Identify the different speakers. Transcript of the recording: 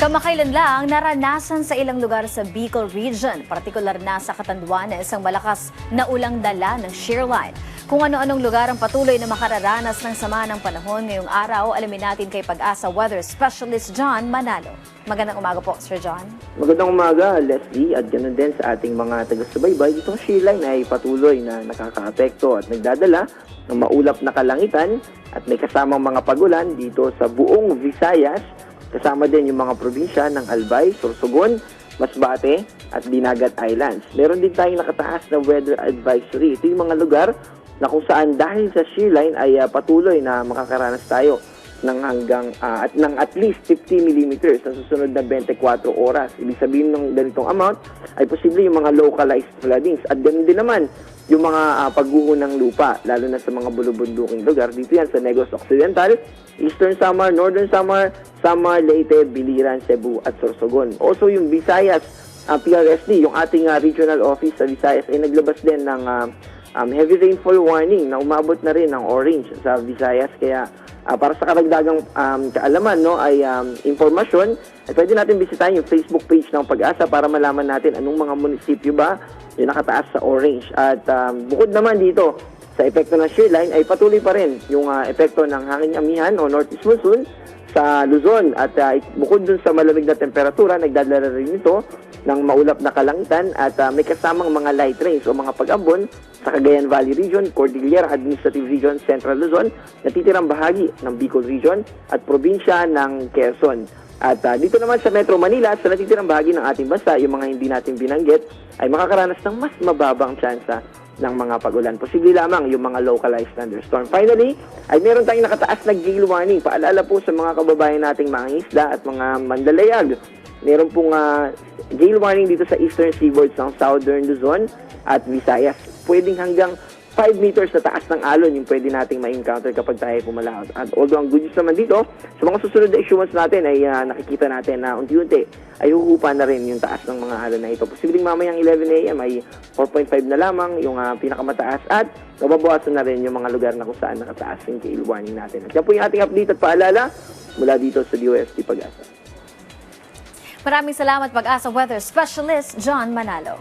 Speaker 1: Kamakailan lang naranasan sa ilang lugar sa Bicol Region, partikular na sa Catanduanes, ang malakas na ulang dala ng shearline. Kung ano-anong lugar ang patuloy na makararanas ng sama ng panahon ngayong araw, alamin natin kay Pag-asa Weather Specialist John Manalo. Magandang umaga po, Sir John.
Speaker 2: Magandang umaga, Leslie, at ganoon din sa ating mga taga-subaybay. Itong shearline ay patuloy na nakakaapekto at nagdadala ng maulap na kalangitan at may kasamang mga pagulan dito sa buong Visayas. Kasama din yung mga probinsya ng Albay, Sorsogon, Masbate at Dinagat Islands. Meron din tayong nakataas na weather advisory. Ito yung mga lugar na kung saan dahil sa shearline ay patuloy na makakaranas tayo ng at least 50 millimeters sa susunod na 24 oras. Ibig sabihin ng ganitong amount ay posible yung mga localized floodings. At ganoon din naman yung mga pagguho ng lupa, lalo na sa mga bulubunduking lugar. Dito yan sa Negros Occidental, Eastern Samar, Northern Samar, Samar, Leyte, Biliran, Cebu at Sorsogon. Also yung Visayas, PRSD, yung ating regional office sa Visayas ay naglabas din ng heavy rainfall warning na umabot na rin ng orange sa Visayas. Kaya para sa karagdagang kaalaman, no, ay impormasyon, ay pwede natin bisitahin yung Facebook page ng Pag-asa para malaman natin anong mga munisipyo ba yung nakataas sa orange. At bukod naman dito sa epekto ng shearline ay patuloy pa rin yung epekto ng hangin amihan o northeast monsoon sa Luzon. At bukod dun sa malamig na temperatura, nagdadala rin ito ng maulap na kalangitan at may kasamang mga light rains o mga pag-ambon sa Cagayan Valley Region, Cordillera Administrative Region, Central Luzon, natitirang bahagi ng Bicol Region at probinsya ng Quezon. At dito naman sa Metro Manila, sa natitirang bahagi ng ating bansa, yung mga hindi natin binanggit, ay makakaranas ng mas mababang tsansa ng mga pagulan. Posible lamang yung mga localized thunderstorm. Finally, ay meron tayong nakataas na gale warning. Paalala po sa mga kababayan nating mga isda at mga manlalayag. Meron pong gale warning dito sa eastern seaboards ng Southern Luzon at Visayas. Pwedeng hanggang 5 meters na taas ng alon yung pwede nating ma-encounter kapag tayo pumalakad. At although ang good news naman dito, sa mga susunod na issuance natin ay nakikita natin na unti-unti ay huhupa na rin yung taas ng mga alon na ito. Posibleng mamayang 11 a.m. ay 4.5 na lamang yung pinakamataas at nababawasan na rin yung mga lugar na kung saan nakataas yung gale warning natin. At yan po yung ating update at paalala mula dito sa DOST Pag-asa.
Speaker 1: Maraming salamat, Pag-asa Weather Specialist John Manalo.